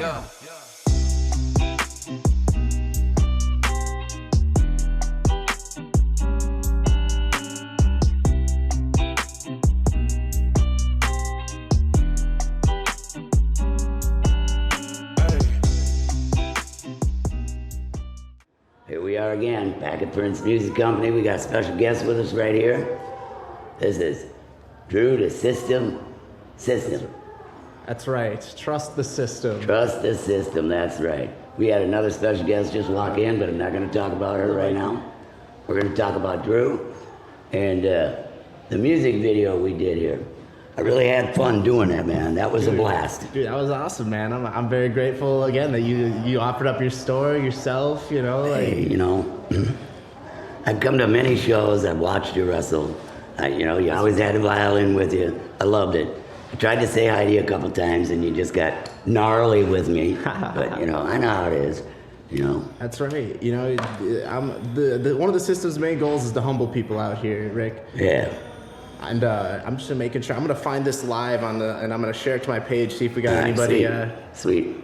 Yeah. Here we are again, back at Prince Music Company. We got a special guest with us right here. This is Drew, the System. That's right. Trust the system. Trust the System, that's right. We had another special guest just walk in, but I'm not going to talk about her right now. We're going to talk about Drew and the music video we did here. I really had fun doing that, man. That was a blast. Dude, that was awesome, man. I'm very grateful again that you offered up your story yourself, you know. Hey, you know, I've come to many shows. I've watched you wrestle. You know, you always had a violin with you. I loved it. I tried to say hi to you a couple times, and you just got gnarly with me. But, you know, I know how it is, you know. That's right. You know, one of the system's main goals is to humble people out here, Rick. Yeah. And I'm just making sure. I'm going to find this live and I'm going to share it to my page, see if we got anybody. Sweet.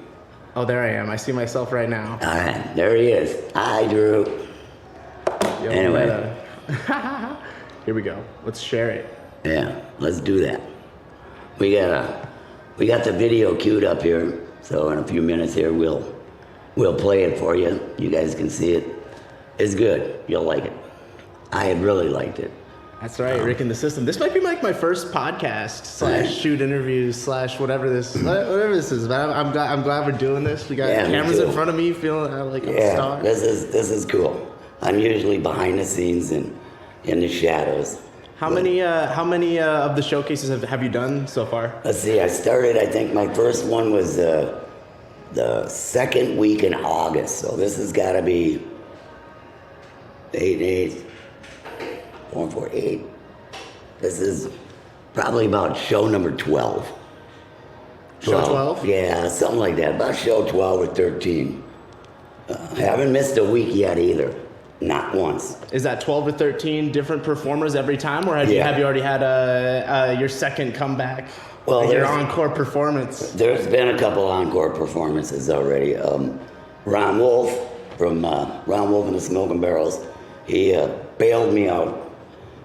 Oh, there I am. I see myself right now. All right. There he is. Hi, Drew. Yo, anyway. Here we go. Let's share it. Yeah, let's do that. We got the video queued up here, so in a few minutes here we'll play it for you. You guys can see it. It's good. You'll like it. I had really liked it. That's right, Rick and the System. This might be like my first podcast / shoot interviews / whatever this is. But I'm glad we're doing this. We got cameras in front of me, feeling like I'm a star. This is cool. I'm usually behind the scenes and in the shadows. How many of the showcases have you done so far? Let's see. I started. I think my first one was the second week in August. So this has got to be 8. This is probably about show number 12. Show 12? Yeah, something like that. About show 12 or 13. I haven't missed a week yet either. Not once. Is that 12 or 13 different performers every time, or have you already had your second comeback? Well, your encore performance. There's been a couple encore performances already. Ron Wolf from Ron Wolf and the Smoking Barrels. He bailed me out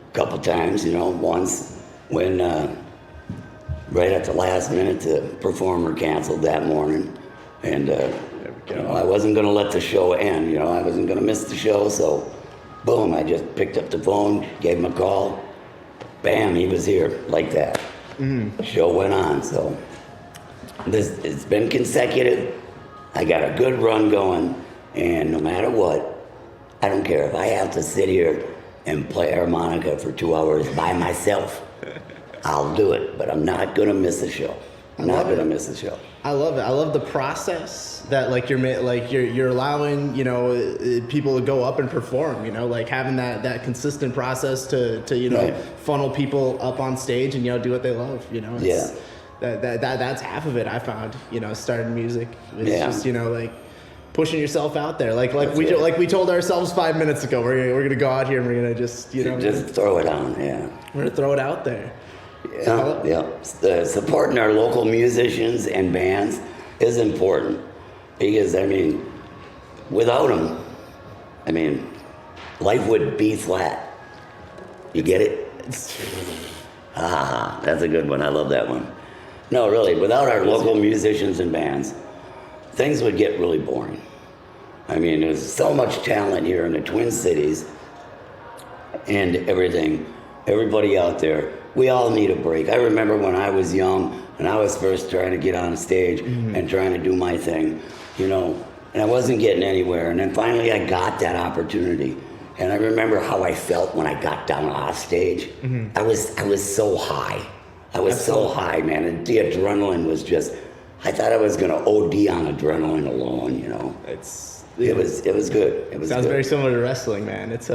a couple times. You know, once when right at the last minute the performer canceled that morning, and. You know, I wasn't going to let the show end. You know, I wasn't going to miss the show. So, boom, I just picked up the phone, gave him a call. Bam, he was here like that. The show went on. So, it's been consecutive. I got a good run going. And no matter what, I don't care. If I have to sit here and play harmonica for 2 hours by myself, I'll do it. But I'm not going to miss a show. I'm not going to miss a show. I love it. I love the process that you're allowing, you know, people to go up and perform, you know, like having that consistent process to you know, funnel people up on stage and, you know, do what they love, you know. That's half of it. I found, you know, starting music. It's just, you know, like pushing yourself out there. Like we told ourselves 5 minutes ago, we're going to go out here and we're going to just, you know, just throw it on. Yeah. We're going to throw it out there. Supporting our local musicians and bands is important because, I mean, without them, I mean, life would be flat. You get it? That's a good one. I love that one. No, really, without our local musicians and bands, things would get really boring. I mean, there's so much talent here in the Twin Cities and everything. Everybody out there. We all need a break. I remember when I was young and I was first trying to get on stage and trying to do my thing, you know, and I wasn't getting anywhere. And then finally I got that opportunity. And I remember how I felt when I got down off stage. I was so high. I was so high, man. And the adrenaline was just, I thought I was going to OD on adrenaline alone, you know. It was good. It was sounds good. Very similar to wrestling, man. It's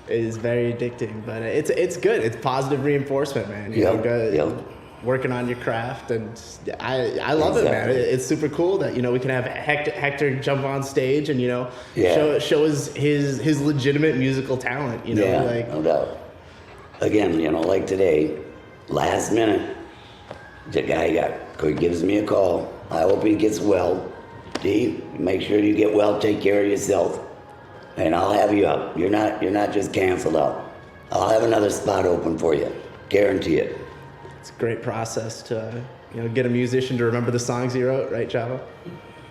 It is very addicting, but it's good. It's positive reinforcement, man. You know, working on your craft, and I love it, man. It's super cool that, you know, we can have Hector jump on stage and, you know, show his legitimate musical talent. You know, no doubt. Again, you know, like today, last minute, the guy gives me a call. I hope he gets well. D, make sure you get well, take care of yourself. And I'll have you up. You're not just canceled out. I'll have another spot open for you. Guarantee it. It's a great process to get a musician to remember the songs he wrote, right, Chavo?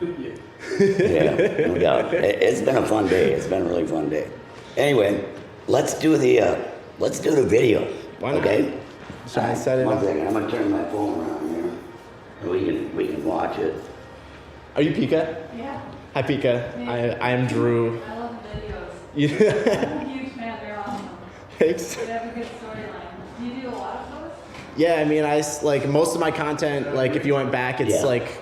Yeah, no doubt. It's been a fun day. It's been a really fun day. Anyway, let's do the video. Why not? Okay. Should I set it One up? second. I'm gonna turn my phone around here. And we can watch it. Are you Pika? Yeah. Hi, Pika. Yeah. I am Drew. I love the videos. Yeah. I'm a huge fan. They're awesome. Thanks. They have a good storyline. Do you do a lot of those? Yeah, I mean, like most of my content, like if you went back, it's Yeah. like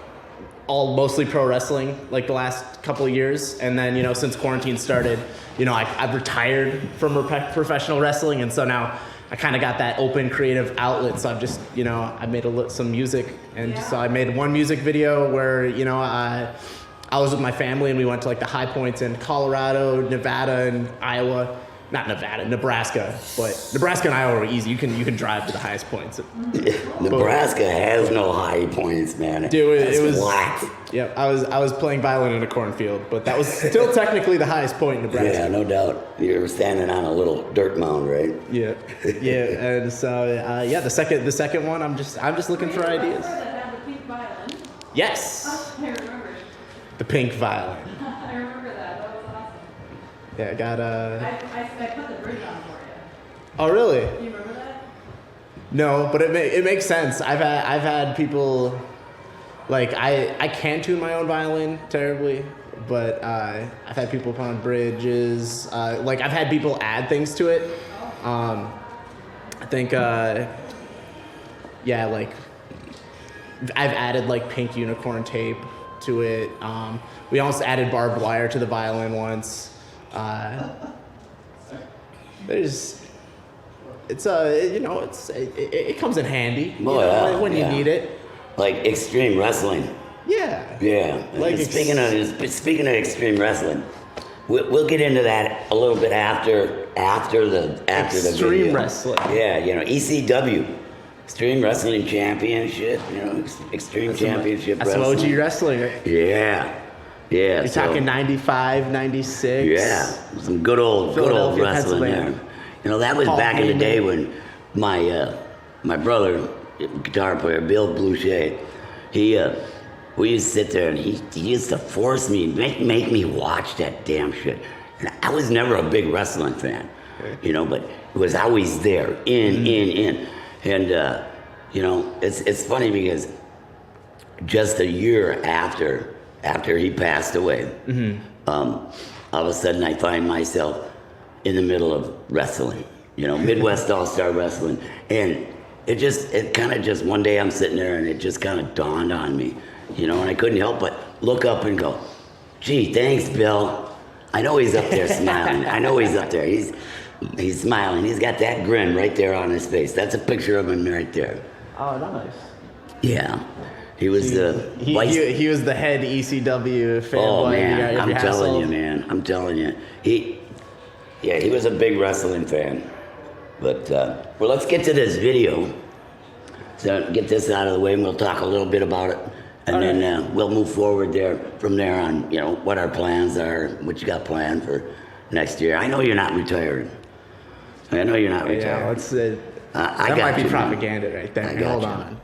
all mostly pro wrestling, like the last couple of years. And then, since quarantine started, I've retired from professional wrestling. And so now I kind of got that open creative outlet. So I've just, I made some music. And Yeah. so I made one music video where, I was with my family and we went to like the high points in Colorado, Nevada, and Iowa. Not Nevada, Nebraska. But Nebraska and Iowa were easy. You can drive to the highest points. Nebraska has no high points, man. Dude, That's it was whack. Yeah, I was playing violin in a cornfield, but that was still technically the highest point in Nebraska. Yeah, no doubt. You were standing on a little dirt mound, right? Yeah, and so the second one, I'm just looking for ideas. That had the pink violin. Yes, Oh, I remember. the pink violin. I remember that. That was awesome. Yeah, I got I put the bridge on for you. Oh, really? You remember that? No, but it makes sense. I've had people, like I can't tune my own violin terribly, but I've had people put on bridges. Like I've had people add things to it. I think like I've added like pink unicorn tape to it. We almost added barbed wire to the violin once. It comes in handy when you need it. Like extreme wrestling. Yeah. Yeah. Like speaking of extreme wrestling, we'll get into that a little bit after the Extreme video. wrestling. Yeah, ECW, Extreme Wrestling Championship. Extreme Championship That's some Wrestling. OG wrestling. Right? Yeah. Yeah. You're talking 95, 96. Yeah, some good old Philadelphia, wrestling there. Pennsylvania. That was Paul back in the Heyman. day when my brother, guitar player Bill Bluchet, we used to sit there and he used to force me, make me watch that damn shit. And I was never a big wrestling fan, but it was always there, in. And it's funny because just a year after he passed away, all of a sudden I find myself in the middle of wrestling, Midwest All-Star Wrestling. And it kind of just, one day I'm sitting there and it just kind of dawned on me, and I couldn't help but look up and go, gee, thanks, Bill. I know he's up there smiling. I know he's up there. He's smiling. He's got that grin right there on his face. That's a picture of him right there. Oh, nice. Yeah. He was the he was the head ECW fanboy. Oh man, you I'm telling you, man. I'm telling you. He was a big wrestling fan. But well, let's get to this video. So get this out of the way, and we'll talk a little bit about it, and then we'll move forward from there on. What our plans are, what you got planned for next year. I know you're not retired. I know you're not retired. Yeah, let's. I That got might be you, man. propaganda right there. I got Hold you. on.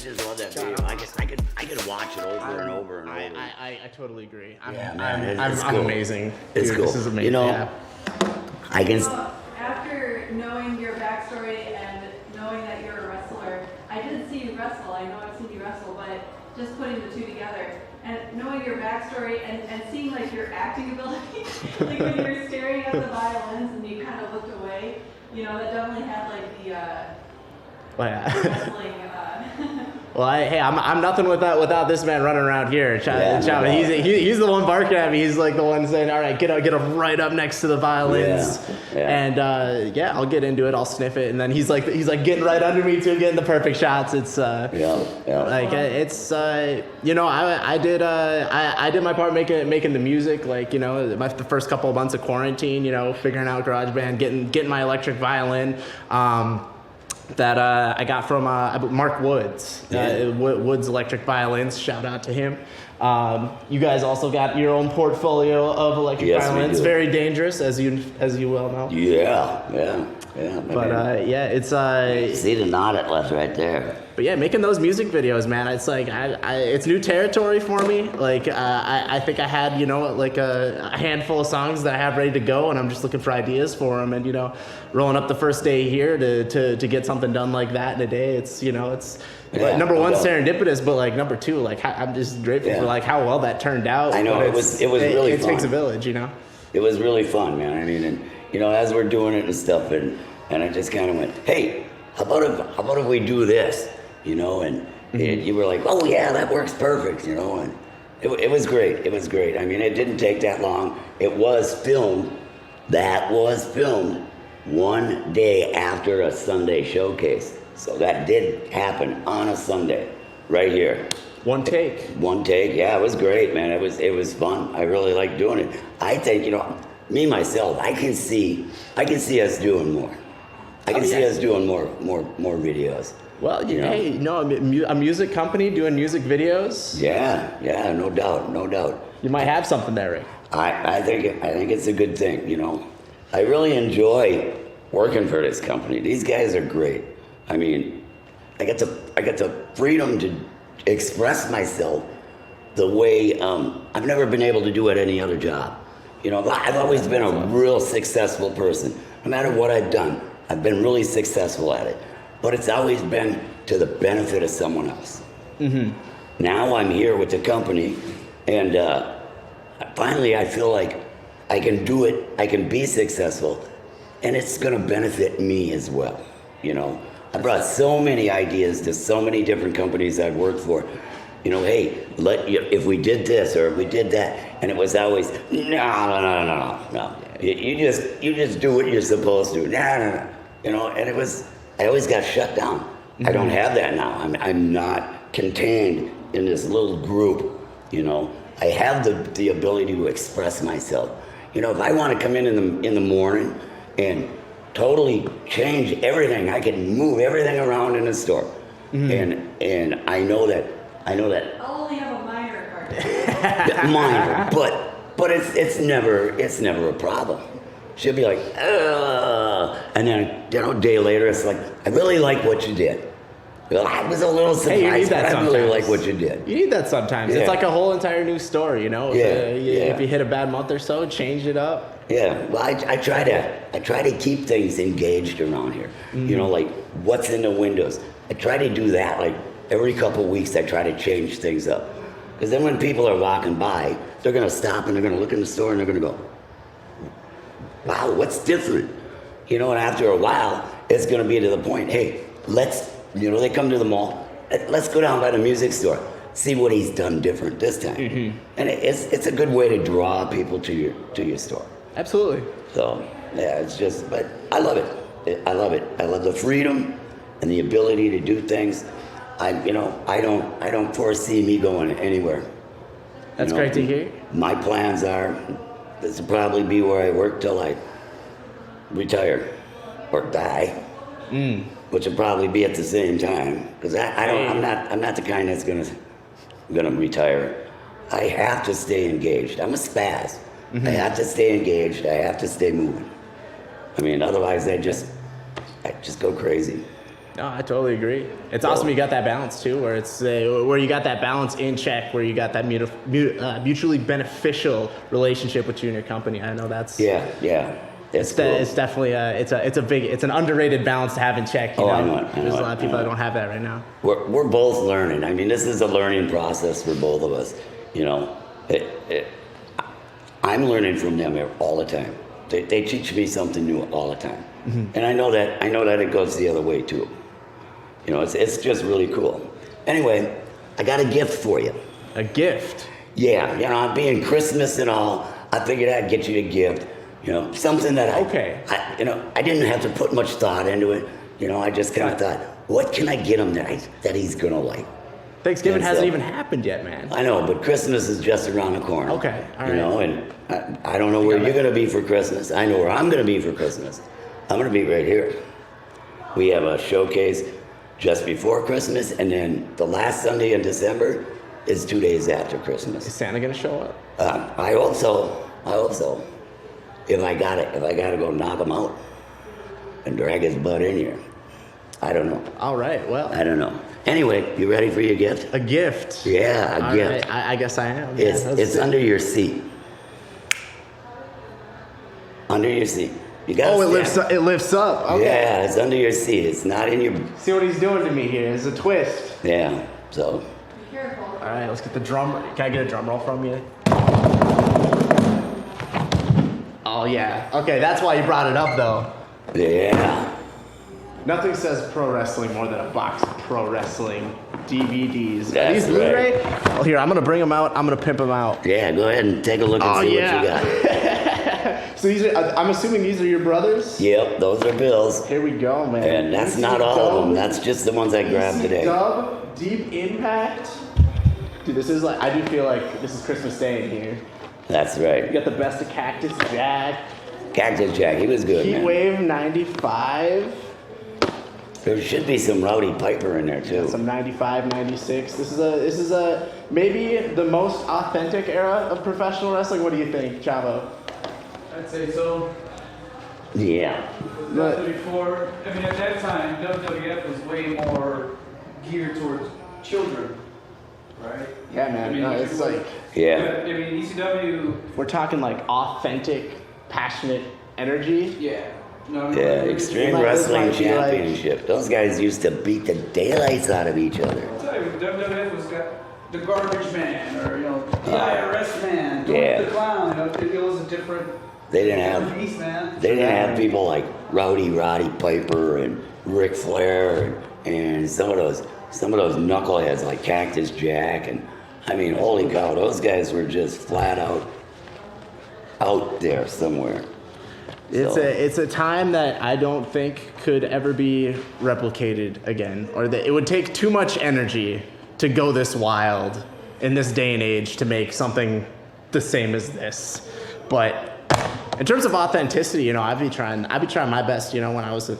just love that video. I could watch it over and over and over. I totally agree. It's I'm cool. amazing. It's Dude, cool. This is amazing. You know, yeah. I can. Well, after knowing your backstory and knowing that you're a wrestler, I didn't see you wrestle. I know I've seen you wrestle, but just putting the two together and knowing your backstory and seeing like your acting ability, like when you were staring at the violins and you kind of looked away, you know, that definitely had like the Well, yeah. wrestling. Well, I'm nothing without this man running around here. Yeah, no doubt. He's the one barking at me. He's like the one saying, "All right, get him right up next to the violins." Yeah. And I'll get into it. I'll sniff it, and then he's like getting right under me too, getting the perfect shots. It's Yeah. like it's you know, I did my part making the music, like, you know, the first couple of months of quarantine, you know, figuring out GarageBand, getting my electric violin. That I got from Mark Woods, Woods Electric Violins. Shout out to him. You guys also got your own portfolio of electric violins. Very dangerous, as you well know. Yeah. But it's See the knot it left right there. But yeah, making those music videos, man, it's like it's new territory for me. Like I think I had, you know, like a handful of songs that I have ready to go, and I'm just looking for ideas for them. And, you know, rolling up the first day here to get something done like that in a day, it's, you know, it's number one, serendipitous, but like number two, like I'm just grateful for like how well that turned out. I know, it was really fun. It takes a village, you know. It was really fun, man. I mean, and you know, as we're doing it and stuff, and I just kind of went, hey, how about if we do this? You know, and you were like, oh yeah, that works perfect, you know, and it was great. It was great. I mean, it didn't take that long. It was filmed. That was filmed one day after a Sunday showcase. So that did happen on a Sunday, right here. One take, yeah, it was great, man. It was fun. I really like doing it. I think, you know, me myself, I can see us doing more. I can see us doing more videos. Well, hey, you know, a music company doing music videos. Yeah, no doubt. You might have something there, Rick. I think it's a good thing. You know, I really enjoy working for this company. These guys are great. I mean, I get the freedom to express myself the way I've never been able to do at any other job. You know, I've always been a real successful person. No matter what I've done, I've been really successful at it. But it's always been to the benefit of someone else. Mm-hmm. Now I'm here with the company, and finally I feel like I can do it, I can be successful, and it's gonna benefit me as well. You know, I brought so many ideas to so many different companies I've worked for. You know, hey, if we did this or if we did that, and it was always, no. You just do what you're supposed to. No. You know, and I always got shut down. Mm-hmm. I don't have that now. I'm not contained in this little group. You know, I have the ability to express myself. You know, if I want to come in the morning and totally change everything, I can move everything around in the store. Mm-hmm. And I know that. I'll only have a minor part. Minor, but it's never a problem. She'll be like, and then, you know, a day later, it's like, I really like what you did. Well, I was a little surprised, hey, you need that but sometimes. I really like what you did. You need that sometimes. Yeah. It's like a whole entire new story, you know? If you hit a bad month or so, change it up. Yeah, well, I try to keep things engaged around here. Mm-hmm. You know, like what's in the windows. I try to do that, like every couple of weeks I try to change things up. Because then when people are walking by, they're gonna stop and they're gonna look in the store and they're gonna go, wow, what's different? You know, and after a while, it's gonna be to the point, hey, they come to the mall, let's go down by the music store, see what he's done different this time. Mm-hmm. And it's a good way to draw people to your store. Absolutely. So, yeah, it's just, but I love it. I love it. I love the freedom and the ability to do things. I don't foresee me going anywhere. That's great to hear. My plans are, this will probably be where I work till I retire or die, which will probably be at the same time. Because I'm not the kind that's gonna retire. I have to stay engaged. I'm a spaz. Mm-hmm. I have to stay engaged. I have to stay moving. I mean, otherwise I just go crazy. No, I totally agree. It's awesome you got that balance too, where it's where you got that balance in check, where you got that mutually beneficial relationship with you and your company. I know that's It's cool. It's definitely it's an underrated balance to have in check. You know? I know it. There's a lot of people that don't have that right now. We're both learning. I mean, this is a learning process for both of us. You know, I'm learning from them all the time. They teach me something new all the time, and I know that it goes the other way too. You know, it's just really cool. Anyway, I got a gift for you. A gift? Yeah, you know, being Christmas and all, I figured I'd get you a gift. You know, something that I didn't have to put much thought into it. You know, I just kind of thought, what can I get him that he's gonna like? Thanksgiving hasn't even happened yet, man. I know, but Christmas is just around the corner. Okay, all right. You know, and I don't know where you're gonna be for Christmas. I know where I'm gonna be for Christmas. I'm gonna be right here. We have a showcase just before Christmas, and then the last Sunday in December is 2 days after Christmas. Is Santa gonna show up? I hope so. If I gotta go knock him out and drag his butt in here, I don't know. All right, well. I don't know. Anyway, you ready for your gift? A gift? Yeah, a gift. Right. I guess I am. It's under your seat. Under your seat. You got. Oh, it lifts up. Okay. Yeah, it's under your seat. It's not in your. See what he's doing to me here. It's a twist. Yeah. So. Be careful. All right, let's get the drum. Can I get a drum roll from you? Oh yeah. Okay, that's why you brought it up, though. Yeah. Nothing says pro wrestling more than a box of pro wrestling DVDs. That's Are these right. Blu-ray? Well, here, I'm gonna bring them out. I'm gonna pimp them out. Yeah. Go ahead and take a look and see what you got. So these are. I'm assuming these are your brothers. Yep, those are Bill's. Here we go, man. And that's not all of them. That's just the ones I grabbed today. Dub, Deep Impact. Dude, this is like. I do feel like this is Christmas Day in here. That's right. You got the best of Cactus Jack. Cactus Jack, he was good, Heat man. Wave 95. There should be some Rowdy Piper in there too. Some 95, 96. This is a maybe the most authentic era of professional wrestling. What do you think, Chavo? I'd say so. Yeah. Before, I mean, at that time, WWF was way more geared towards children, right? Yeah, man. I mean, It's like Yeah. I mean, ECW. we're talking like authentic, passionate energy. Yeah. No, Yeah, Extreme This Wrestling might be like- Championship. Those guys used to beat the daylights out of each other. I'll tell you, WWF was got the garbage man, or the IRS man, Yeah. the clown. It was a different. They didn't have beast, man. they didn't have people like Roddy Piper and Ric Flair and some of those knuckleheads like Cactus Jack, and I mean, holy cow, those guys were just flat out there somewhere. It's a time that I don't think could ever be replicated again, or that it would take too much energy to go this wild in this day and age to make something the same as this. But in terms of authenticity, I'd be trying my best, when I was a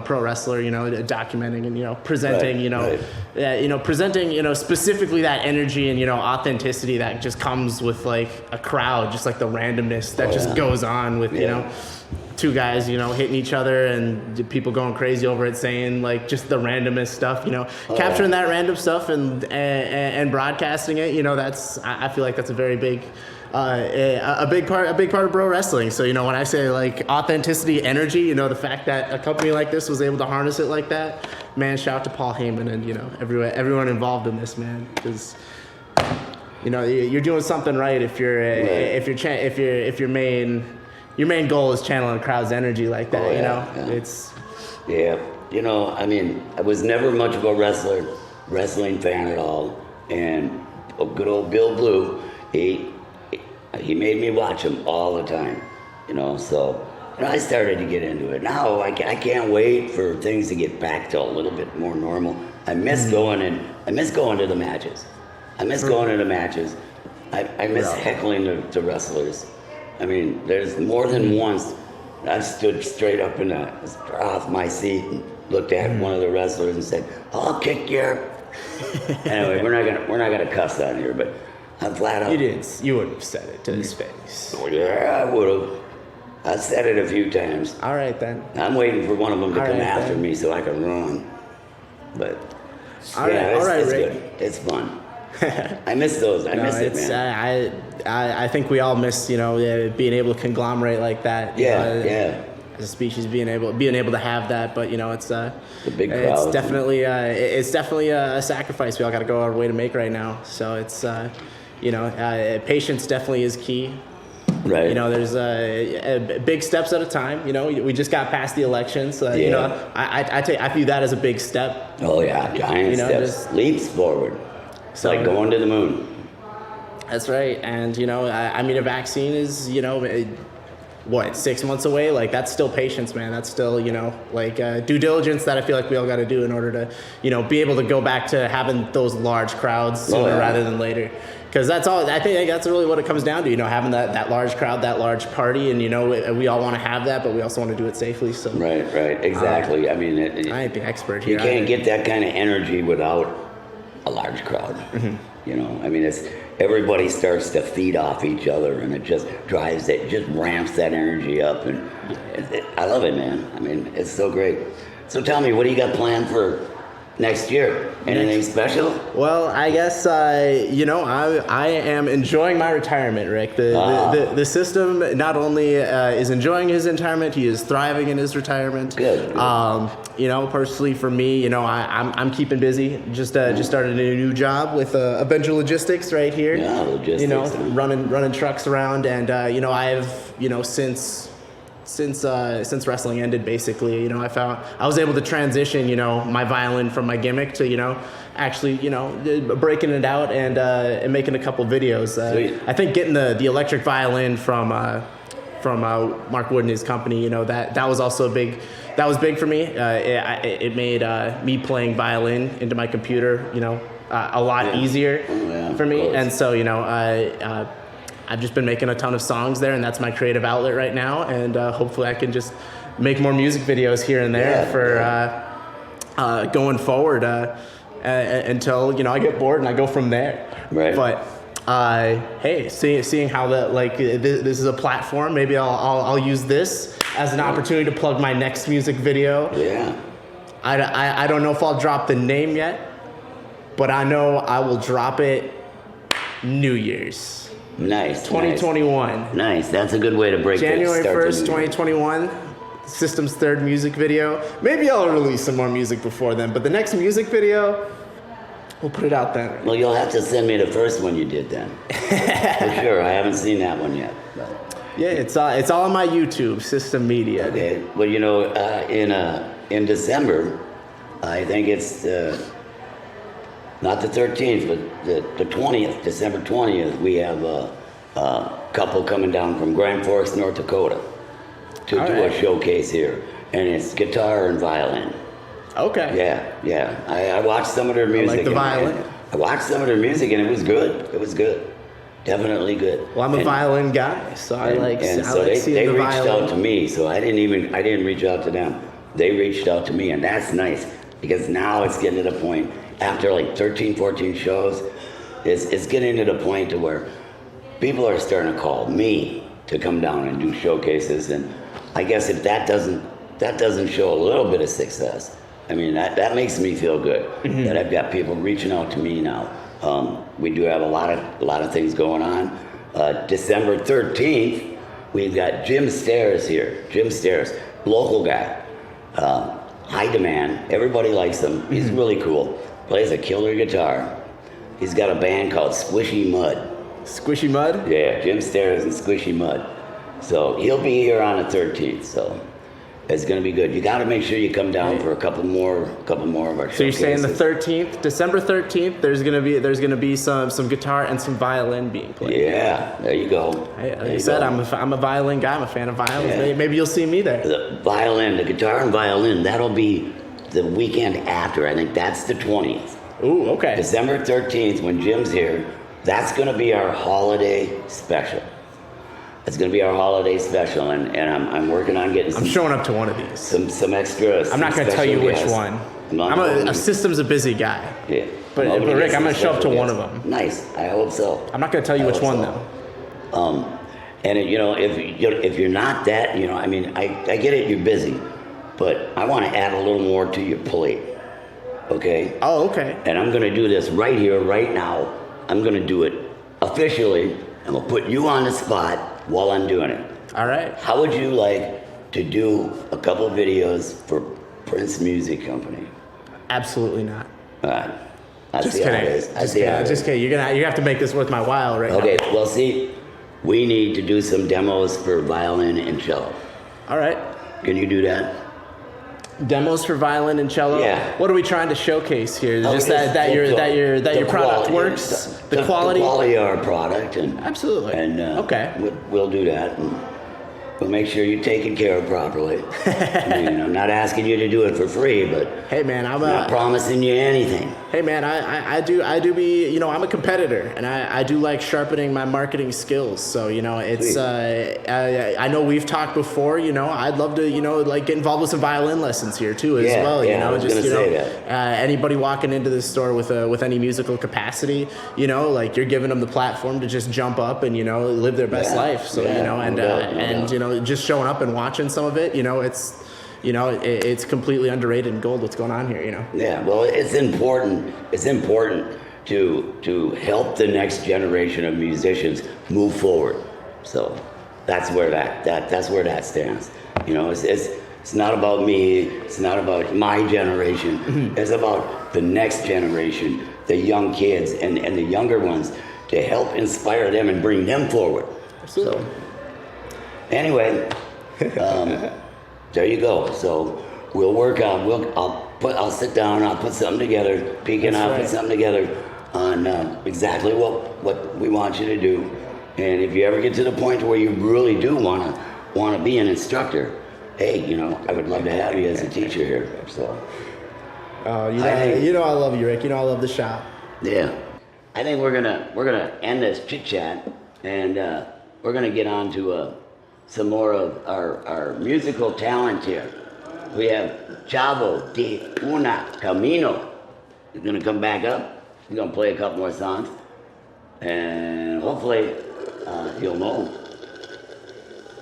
pro wrestler, documenting and presenting, Right. presenting, specifically that energy and authenticity that just comes with like a crowd, just like the randomness that just goes on with two guys, hitting each other and people going crazy over it, saying like just the randomest stuff, capturing that random stuff and broadcasting it, I feel like that's a very big. A big part of pro wrestling. So when I say like authenticity, energy, the fact that a company like this was able to harness it like that, man, shout out to Paul Heyman and everyone involved in this, man, because you're doing something right if your main goal is channeling a crowd's energy like that. It's I mean, I was never much of a wrestling fan at all, and good old Bill Blue, he made me watch him all the time, so I started to get into it. Now I can't wait for things to get back to a little bit more normal. I miss going to the matches. I miss heckling the wrestlers. I mean, there's more than once I stood straight up off my seat and looked at one of the wrestlers and said, "I'll kick your." Anyway, we're not gonna cuss on here, but I'm flat out. You wouldn't have said it to his face. Yeah, I would have. I've said it a few times. All right then. I'm waiting for one of them to All come right, after then. me so I can run. But All right, it's, all right, it's Rick. good. It's fun. I miss those. I No, miss it, it's man. I think we all miss being able to conglomerate like that. Yeah. As a species, being able to have that, but it's The big it's crowds. definitely a sacrifice we all got to go our way to make right now. So it's patience definitely is key. Right. There's big steps at a time. We just got past the election, so Yeah. I view that as a big step. Oh yeah, giant steps, just- leaps forward. It's So- like going to the moon. That's right, and a vaccine is 6 months away. Like that's still patience, man. That's still due diligence that I feel like we all got to do in order to be able to go back to having those large crowds sooner yeah. rather than later. Because that's all. I think that's really what it comes down to. Having that large crowd, that large party, and we all want to have that, but we also want to do it safely. So Right, exactly. I mean, I ain't the expert you here. can't get that kind of energy without a large crowd. I mean, it's everybody starts to feed off each other, and it just ramps that energy up, and I love it, man. I mean, it's so great. So tell me, what do you got planned for next year? Anything special? Well, I guess I am enjoying my retirement, Rick. The system not only is enjoying his retirement, he is thriving in his retirement. Good. Personally for me, I'm keeping busy. Just started a new job with Avenger Logistics right here. Yeah, logistics. Running trucks around, and I've since wrestling ended, basically, I was able to transition, my violin from my gimmick to, actually, breaking it out and making a couple videos. Sweet. I think getting the electric violin from Mark Wood and his company, that was also big. That was big for me. It made me playing violin into my computer, a lot easier for me. Of course. And so, I've just been making a ton of songs there, and that's my creative outlet right now. And hopefully I can just make more music videos here and there for going forward until, I get bored and I go from there. Right. But hey, seeing how this is a platform, maybe I'll use this as an opportunity to plug my next music video. Yeah. I don't know if I'll drop the name yet, but I know I will drop it New Year's. Nice. 2021. Nice. That's a good way to break January start the 1st, new year. 2021. System's third music video. Maybe I'll release some more music before then, but the next music video, we'll put it out then. Well, you'll have to send me the first one you did then. For sure. I haven't seen that one yet. But. Yeah, it's all on my YouTube, System Media. Okay. Well, in December, I think it's not the 13th, but the 20th, December 20th, we have a couple coming down from Grand Forks, North Dakota to do a showcase here. And it's guitar and violin. Okay. Yeah. I watched some of their music. like the violin. I watched some of their music, and it was good. It was good. Definitely good. Well, I'm a violin guy, so I like and I so like they seeing the reached violin. out to me, so I didn't reach out to them. They reached out to me, and that's nice because now it's getting to the point after like 13, 14 shows, it's getting to the point to where people are starting to call me to come down and do showcases, and I guess if that doesn't show a little bit of success, I mean that makes me feel good that I've got people reaching out to me now. We do have a lot of things going on. December 13th, we've got Jim Stairs here. Jim Stairs, local guy, high demand. Everybody likes him. He's really cool. Plays a killer guitar. He's got a band called Squishy Mud. Squishy Mud? Yeah, Jim Stairs and Squishy Mud. So he'll be here on the 13th. So it's gonna be good. You got to make sure you come down for a couple more of our. So you're saying the 13th, December 13th, there's gonna be some guitar and some violin being played. Yeah, there you go. Hey, like There I you said, go. I'm a violin guy. I'm a fan of violins. Yeah. Maybe you'll see me there. The guitar and violin, that'll be the weekend after. I think that's the 20th. Ooh, okay. December 13th, when Jim's here, that's going to be our holiday special. It's going to be our holiday special, and I'm working on getting I'm showing up to one of these. some extras. I'm not going to tell you which one. A system's a busy guy. Yeah. But I'm gonna Rick, get I'm some going to show up to special one of guests. them. Nice. I hope so. I'm not going to tell you I which hope one so. though. And you know, if you're not that, you know, I mean, I get it, you're busy, but I want to add a little more to your plate. Okay? Oh, okay. And I'm gonna do this right here, right now. I'm gonna do it officially, and we'll put you on the spot while I'm doing it. All right. How would you like to do a couple of videos for Prince Music Company? Absolutely not. All right. I Just see how it kidding. is. I see how it is. Just kidding. You have to make this worth my while, right? Okay, now. well, see, we need to do some demos for violin and cello. All right. Can you do that? Demos for violin and cello. Yeah. What are we trying to showcase here? Oh, Just just that your product quality, works. The the quality. quality of our product, and Absolutely. and Okay. we'll do that. And we'll make sure you're taken care of properly. I mean, I'm not asking you to do it for free, but Hey man, I'm not promising you anything. Hey man, I do be, you know, I'm a competitor, and I do like sharpening my marketing skills. So, you know, it's Sweet. I know we've talked before, you know, I'd love to, you know, like get involved with some violin lessons here too as Yeah, well. yeah, You know, I was just, gonna you know, say that. anybody walking into the store with any musical capacity, you know, like you're giving them the platform to just jump up and, you know, live their best Yeah, life. So, yeah, you know, no and doubt, no and doubt. you know, just showing up and watching some of it, you know, it's completely underrated in gold what's going on here, you know. Yeah, well, it's important. It's important to help the next generation of musicians move forward. So that's where that's where that stands. You know, it's not about me. It's not about my generation. Mm-hmm. It's about the next generation, the young kids and the younger ones, to help inspire them and bring them forward. Absolutely. So anyway, there you go. So we'll work on. I'll sit down. I'll put something together. Peek and I'll That's put right. something together on exactly what we want you to do. And if you ever get to the point where you really do want to be an instructor, hey, you know, I would love to have you as a teacher here. So You know I love you, Rick. You know I love the shop. yeah, I think we're gonna end this chit chat, and we're gonna get on to some more of our musical talent here. We have Chavo de Una Camino. He's gonna come back up. He's gonna play a couple more songs, and hopefully you'll know him.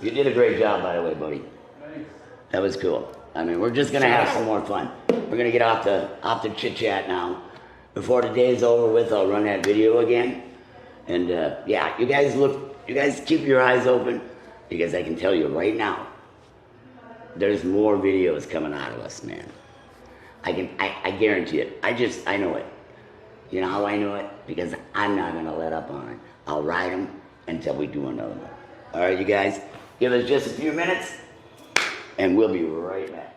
You did a great job, by the way, buddy. Thanks. That was cool. I mean, we're just gonna have some more fun. We're gonna get off the chit chat now. Before the day is over with, I'll run that video again. And yeah, you guys keep your eyes open, because I can tell you right now, there's more videos coming out of us, man. I guarantee it. I know it. You know how I know it? Because I'm not gonna let up on it. I'll ride them until we do another one. All right, you guys, give us just a few minutes, and we'll be right back.